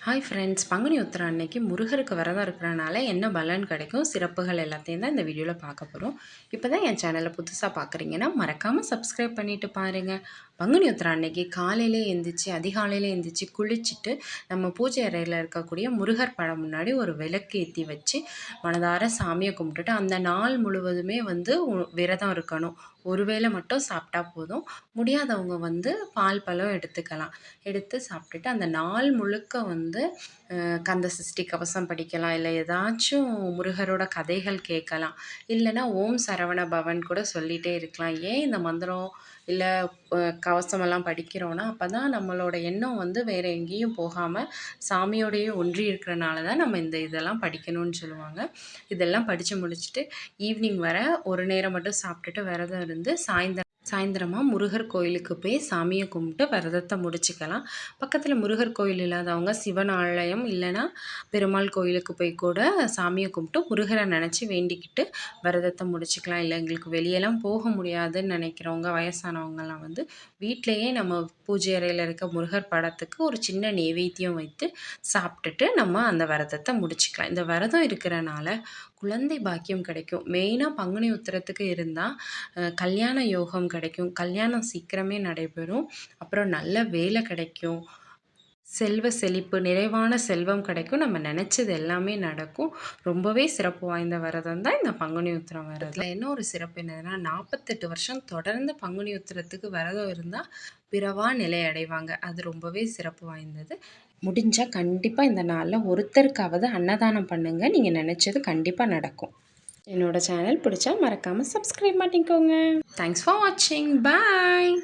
Hi friends, Panguni Uthiram அன்னைக்கு முருகருக்கு விரதம் இருக்கிறனால என்ன பலன் கிடைக்கும், சிறப்புகள் எல்லாத்தையும் தான் இந்த வீடியோவில் பார்க்க போகிறோம். இப்போ தான் என் சேனலை புதுசாக பார்க்குறீங்கன்னா மறக்காமல் சப்ஸ்கிரைப் பண்ணிவிட்டு பாருங்கள். பங்குனி உத்திரம் அன்னைக்கு காலையிலே எழுந்திரிச்சு அதிகாலையிலே எழுந்திரிச்சு குளிச்சுட்டு நம்ம பூஜை அறையில் இருக்கக்கூடிய முருகர் படம் முன்னாடி ஒரு விளக்கு ஏற்றி வச்சு மனதார சாமியை கும்பிட்டுட்டு அந்த நாள் முழுவதுமே விரதம் இருக்கணும். ஒருவேளை மட்டும் சாப்பிட்டா போதும். முடியாதவங்க பால் பழம் எடுத்துக்கலாம். எடுத்து சாப்பிட்டுட்டு அந்த நாள் முழுக்க கந்த சஷ்டி கவசம் படிக்கலாம், இல்லை ஏதாச்சும் முருகரோட கதைகள் கேட்கலாம், இல்லைன்னா ஓம் சரவண பவன் கூட சொல்லிகிட்டே இருக்கலாம். ஏன் இந்த மந்திரம் இல்லை கவசமெல்லாம் படிக்கிறோன்னா, அப்போ தான் நம்மளோட எண்ணம் வேறு எங்கேயும் போகாமல் சாமியோடையே ஒன்றி இருக்கிறனால தான் நம்ம இதெல்லாம் படிக்கணும்னு சொல்லுவாங்க. இதெல்லாம் படித்து முடிச்சுட்டு ஈவினிங் வர ஒரு நேரம் மட்டும் சாப்பிட்டுட்டு விரதம் இருந்து சாயந்தரமாக முருகர் கோயிலுக்கு போய் சாமியை கும்பிட்டு விரதத்தை முடிச்சுக்கலாம். பக்கத்தில் முருகர் கோயில் இல்லாதவங்க சிவன் ஆலயம் இல்லைன்னா பெருமாள் கோயிலுக்கு போய் கூட சாமியை கும்பிட்டு முருகரை நினச்சி வேண்டிக்கிட்டு விரதத்தை முடிச்சுக்கலாம். இல்லை எங்களுக்கு வெளியெல்லாம் போக முடியாதுன்னு நினைக்கிறவங்க, வயசானவங்கலாம் வீட்டிலையே நம்ம பூஜை அறையில் இருக்க முருகர் படத்துக்கு ஒரு சின்ன நெய்வேத்தியம் வைத்து சாப்பிட்டுட்டு நம்ம அந்த விரதத்தை முடிச்சுக்கலாம். இந்த விரதம் இருக்கிறனால குழந்தை பாக்கியம் கிடைக்கும். மெயினாக பங்குனி உத்திரத்துக்கு இருந்தால் கல்யாண யோகம் கிடைக்கும், கல்யாணம் சீக்கிரமே நடைபெறும், அப்புறம் நல்ல வேலை கிடைக்கும், செல்வ செழிப்பு, நிறைவான செல்வம் கிடைக்கும், நம்ம நினச்சது எல்லாமே நடக்கும். ரொம்பவே சிறப்பு வாய்ந்த விரதம் தான் இந்த பங்குனி உத்திரம் விரதம். என்ன ஒரு சிறப்பு என்னதுன்னா, 48 வருஷம் தொடர்ந்து பங்குனி உத்திரத்துக்கு விரதம் இருந்தால் பிறவா நிலை அடைவாங்க. அது ரொம்பவே சிறப்பு வாய்ந்தது. முடிஞ்சால் கண்டிப்பாக இந்த நாளில் ஒருத்தருக்காவது அன்னதானம் பண்ணுங்கள். நீங்கள் நினச்சது கண்டிப்பாக நடக்கும். என்னோடய சேனல் பிடிச்சா மறக்காமல் சப்ஸ்கிரைப் பண்ணிக்கோங்க. தேங்க்ஸ் ஃபார் வாட்சிங். பாய்.